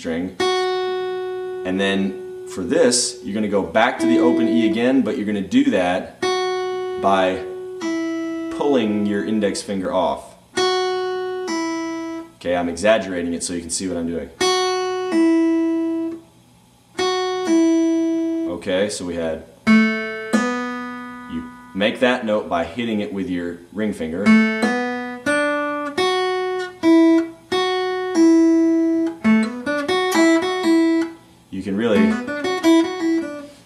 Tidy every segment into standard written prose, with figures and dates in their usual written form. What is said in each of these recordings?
string. And then for this, you're going to go back to the open E again, but you're going to do that by pulling your index finger off. Okay, I'm exaggerating it so you can see what I'm doing. Okay, so we had, you make that note by hitting it with your ring finger.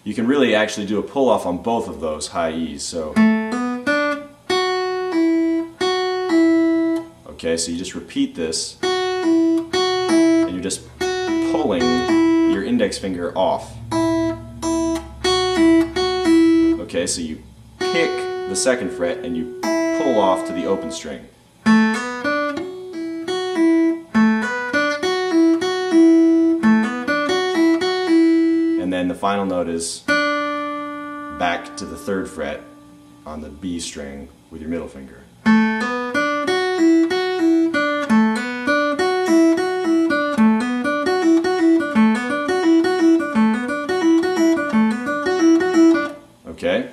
You can really actually do a pull off on both of those high E's. So okay, so you just repeat this and you're just pulling your index finger off. Okay, so you pick the second fret and you pull off to the open string. And then the final note is back to the third fret on the B string with your middle finger. Okay?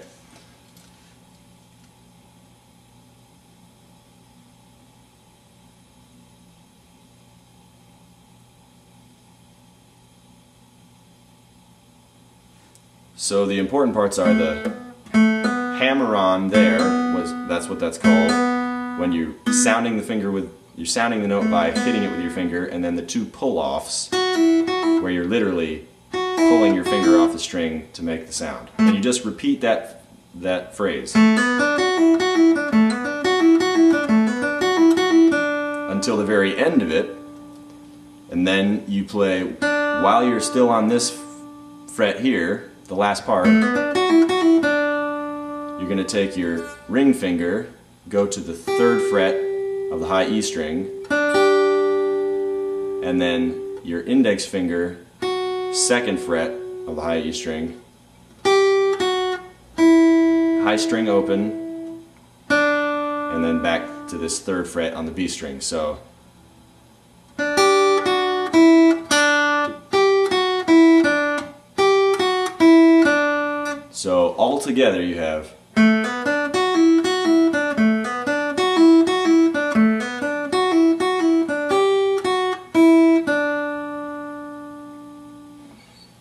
So the important parts are the hammer-on there, that's what that's called, when you're sounding the finger with, you're sounding the note by hitting it with your finger, and then the two pull-offs, where you're literally pulling your finger off the string to make the sound. And you just repeat that phrase until the very end of it, and then you play, while you're still on this fret here, the last part, you're going to take your ring finger, go to the third fret of the high E string, and then your index finger, second fret of the high E string, high string open, and then back to this third fret on the B string. So all together you have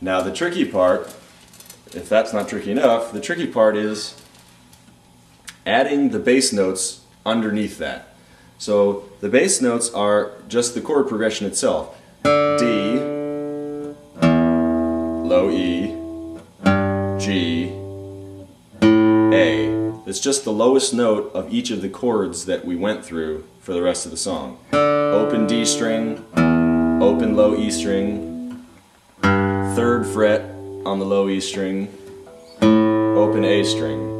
now the tricky part, if that's not tricky enough, the tricky part is adding the bass notes underneath that. So the bass notes are just the chord progression itself. D, low E, G, A. It's just the lowest note of each of the chords that we went through for the rest of the song. Open D string, open low E string, third fret on the low E string, open A string.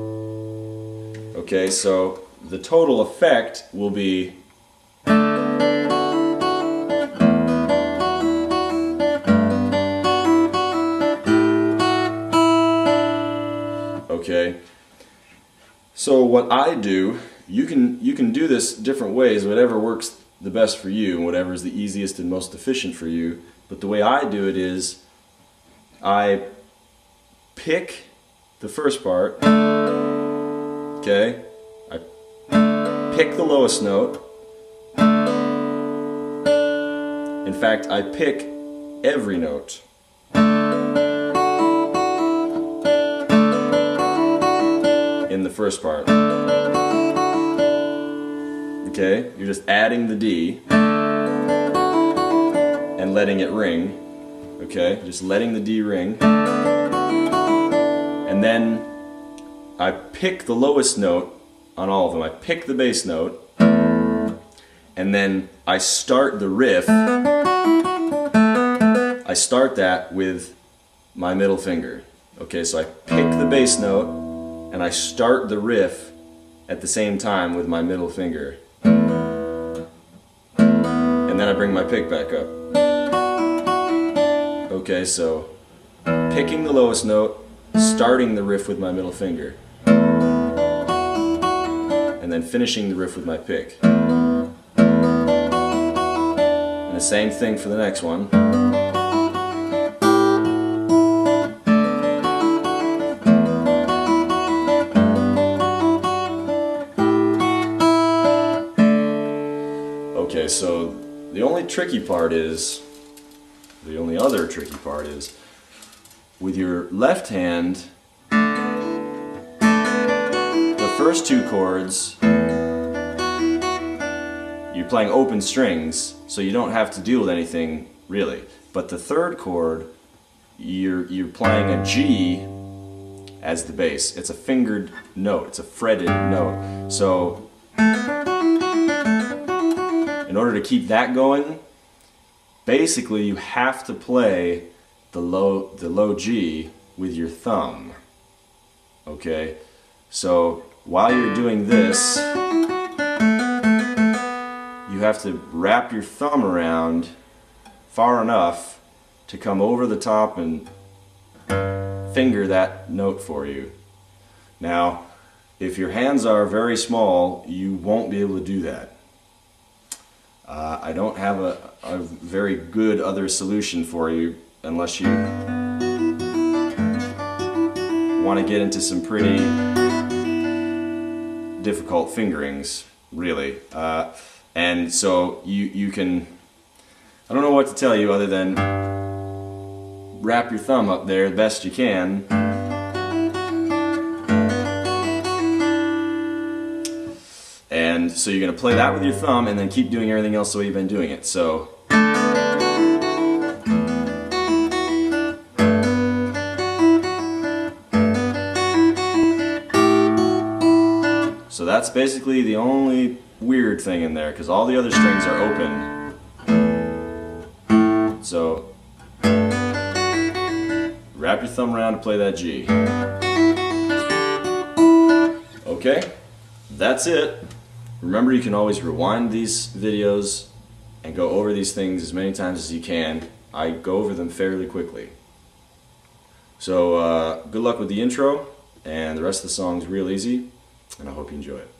Okay, so the total effect will be okay. So what I do, you can do this different ways, whatever works the best for you, and whatever is the easiest and most efficient for you. But the way I do it is, I pick the first part, okay? I pick the lowest note. In fact, I pick every note. In the first part. Okay, you're just adding the D and letting it ring. Okay, just letting the D ring. And then I pick the lowest note on all of them. I pick the bass note and then I start the riff. I start that with my middle finger. Okay, so I pick the bass note and I start the riff at the same time with my middle finger. And then I bring my pick back up. Okay, so picking the lowest note, starting the riff with my middle finger, and then finishing the riff with my pick. And the same thing for the next one. Okay, so the only other tricky part is, with your left hand, the first two chords, you're playing open strings, so you don't have to deal with anything really. But the third chord, you're playing a G as the bass. It's a fingered note, it's a fretted note. So in order to keep that going, basically you have to play the low G with your thumb. Okay? So while you're doing this, you have to wrap your thumb around far enough to come over the top and finger that note for you. Now, if your hands are very small, you won't be able to do that. I don't have a very good other solution for you unless you want to get into some pretty difficult fingerings, really. And so you can, I don't know what to tell you other than wrap your thumb up there the best you can. And so you're going to play that with your thumb and then keep doing everything else the way you've been doing it. So that's basically the only weird thing in there, because all the other strings are open. So wrap your thumb around to play that G. Okay, that's it. Remember, you can always rewind these videos and go over these things as many times as you can. I go over them fairly quickly. So good luck with the intro, and the rest of the song's real easy, and I hope you enjoy it.